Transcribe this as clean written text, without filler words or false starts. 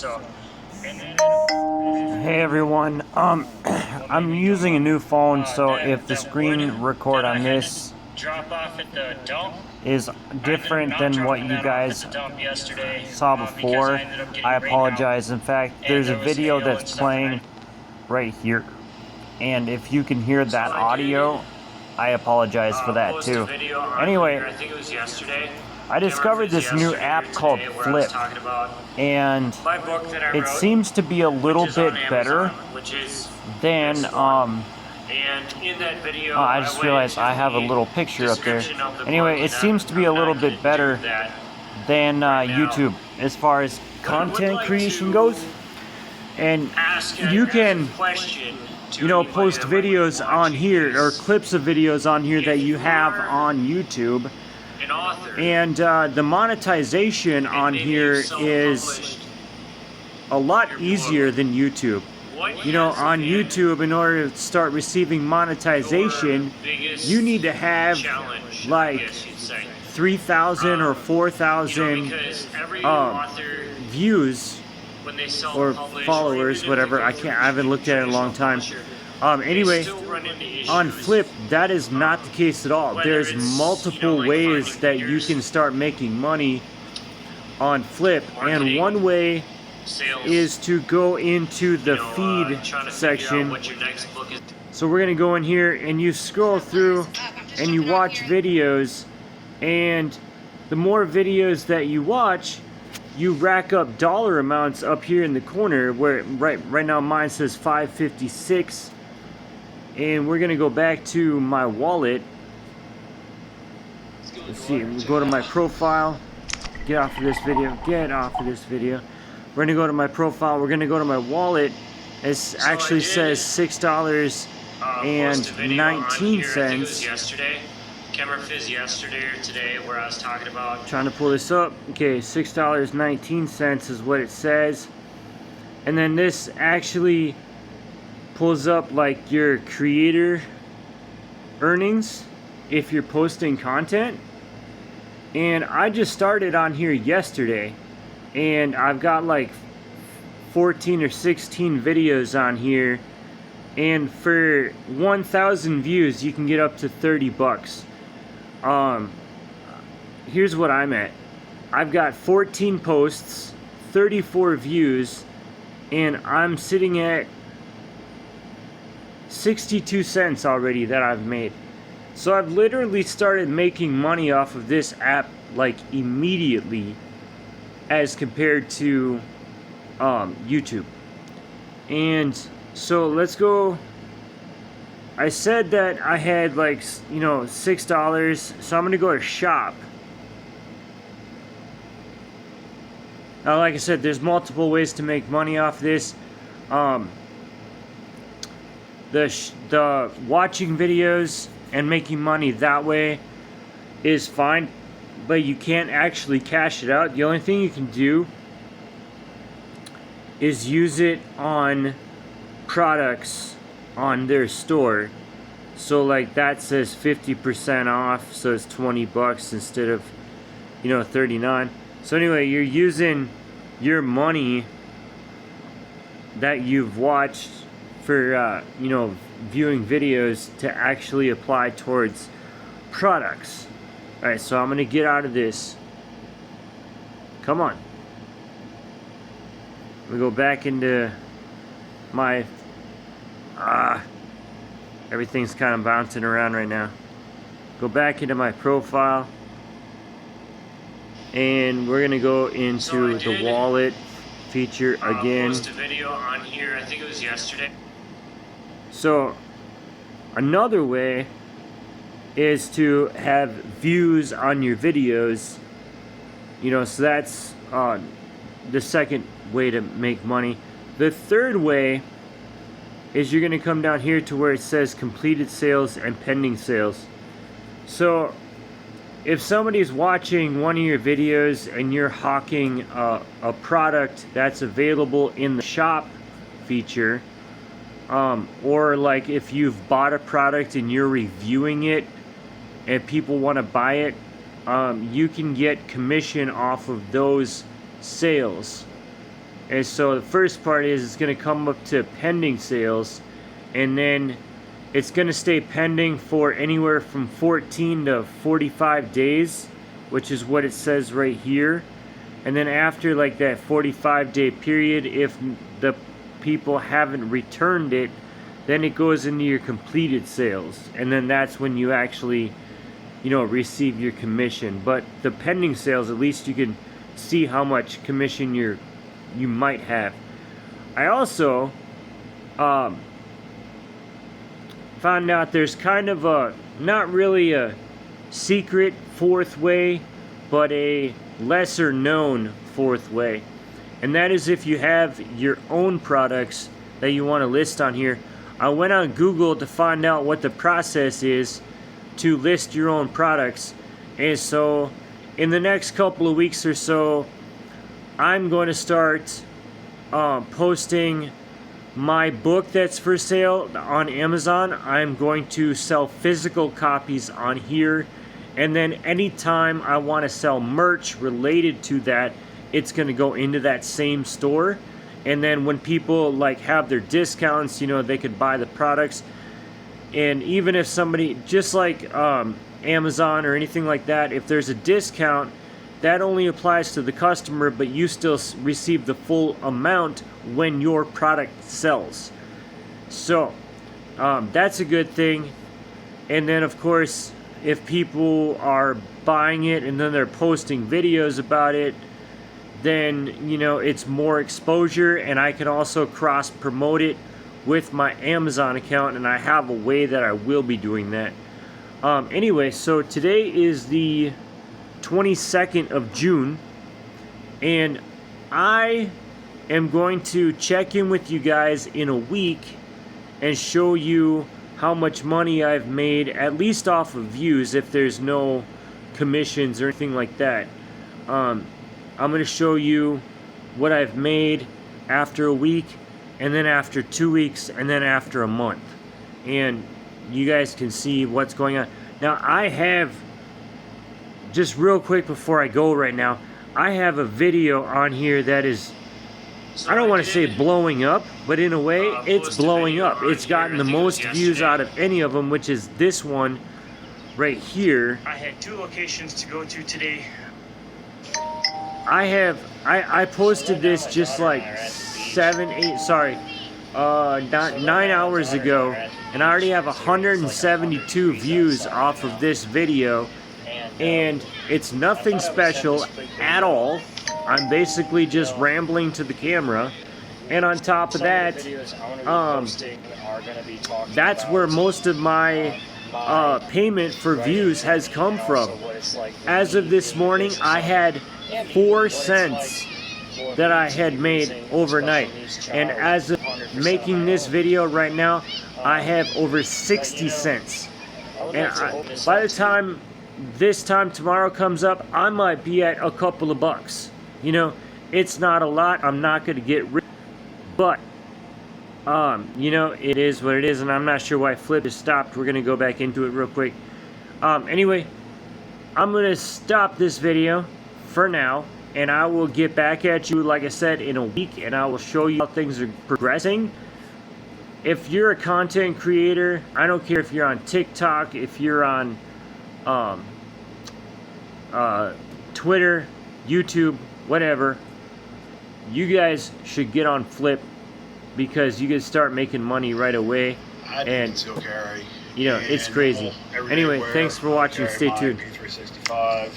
So, Hey everyone, I'm using a new phone, so if the screen record on this drop off at the dump. is different than what you guys Yesterday, saw before, I apologize. In fact, there's a there was video hail that's and stuff, playing right here, and if you can hear that audio, I apologize for that too. Anyway, I think it was yesterday. I discovered this new app called Flip, and it seems to be a little bit better than And in that video, I just realized I have a little picture up there. Anyway, it seems to be a little bit better than YouTube as far as content creation goes. And you can, post videos on here, or clips of videos on here that you have on YouTube. And the monetization on here is a lot easier than YouTube. On YouTube, in order to start receiving monetization, you need to have like 3,000 or 4,000 views or followers, whatever. I haven't looked at it in a long time. Anyway, on Flip, that is not the case at all. There's multiple ways that you can start making money on Flip, and one way is to go into the feed section. So we're gonna go in here and you scroll through and you watch videos, and the more videos that you watch, you rack up dollar amounts up here in the corner, where right now mine says 556. And we're gonna go back to my wallet. Let's see, we'll go to my profile. Get off of this video. We're gonna go to my profile. We're gonna go to my wallet. It actually says $6.19. Yesterday, Camera Fizz yesterday or today, where I was talking about. Trying to pull this up. Okay, $6.19 is what it says. And then this actually pulls up like your creator earnings if you're posting content. And I just started on here yesterday, and I've got like 14 or 16 videos on here, and for 1,000 views you can get up to 30 bucks. Here's what I'm at. I've got 14 posts, 34 views, and I'm sitting at 62 cents already that I've made. So I've literally started making money off of this app like immediately as compared to YouTube. And so let's go. I said that I had like $6, so I'm gonna go to shop. Now, like I said, there's multiple ways to make money off this. The watching videos and making money that way is fine, but you can't actually cash it out. The only thing you can do is use it on products on their store. So like that says 50% off, so it's 20 bucks instead of 39. So anyway, you're using your money that you've watched for viewing videos to actually apply towards products. Alright, so I'm gonna get out of this. Come on. We go back into my everything's kind of bouncing around right now. Go back into my profile, and we're gonna go into the wallet feature again. Post a video on here, I think it was yesterday. So another way is to have views on your videos. So that's the second way to make money. The third way is you're going to come down here to where it says completed sales and pending sales. So if somebody's watching one of your videos and you're hawking a product that's available in the shop feature, or like if you've bought a product and you're reviewing it and people want to buy it, you can get commission off of those sales. And so the first part is it's going to come up to pending sales, and then it's going to stay pending for anywhere from 14 to 45 days, which is what it says right here. And then after like that 45-day period, if the people haven't returned it, then it goes into your completed sales, and then that's when you actually, you know, receive your commission. But the pending sales, at least you can see how much commission you might have. I also found out there's kind of a, not really a secret fourth way, but a lesser known fourth way. And that is if you have your own products that you want to list on here. I went on Google to find out what the process is to list your own products. And so in the next couple of weeks or so, I'm going to start posting my book that's for sale on Amazon. I'm going to sell physical copies on here, and then anytime I want to sell merch related to that, it's going to go into that same store. And then when people like have their discounts, you know, they could buy the products. And even if somebody, just like Amazon or anything like that, if there's a discount, that only applies to the customer, but you still receive the full amount when your product sells. So that's a good thing. And then of course, if people are buying it and then they're posting videos about it, then, you know, it's more exposure, and I can also cross promote it with my Amazon account, and I have a way that I will be doing that. Anyway, so today is the 22nd of June, and I am going to check in with you guys in a week and show you how much money I've made, at least off of views, if there's no commissions or anything like that. I'm going to show you what I've made after a week, and then after 2 weeks, and then after a month. And you guys can see what's going on. Now, I have, just real quick before I go right now, I have a video on here that is, I don't want to say blowing up, but in a way, it's blowing up. It's gotten the most views out of any of them, which is this one right here. I had 2 locations to go to today. I posted this just like 9 hours ago, and I already have 172 views off of this video, and it's nothing special at all. I'm basically just rambling to the camera, and on top of that, that's where most of my payment for views has come from. As of this morning, I had 4 cents that I had made overnight, and as of making this video right now, I have over 60 cents. And by the time this time tomorrow comes up, I might be at a couple of bucks. You know, it's not a lot. I'm not going to get rich, but you know, it is what it is, and I'm not sure why Flip has stopped. We're going to go back into it real quick. Anyway, I'm going to stop this video for now, and I will get back at you, like I said, in a week, and I will show you how things are progressing. If you're a content creator, I don't care if you're on TikTok, if you're on Twitter, YouTube, whatever, you guys should get on Flip, because you can start making money right away. And Gary, you know, it's crazy. Anyway, thanks for watching. Stay tuned. P365.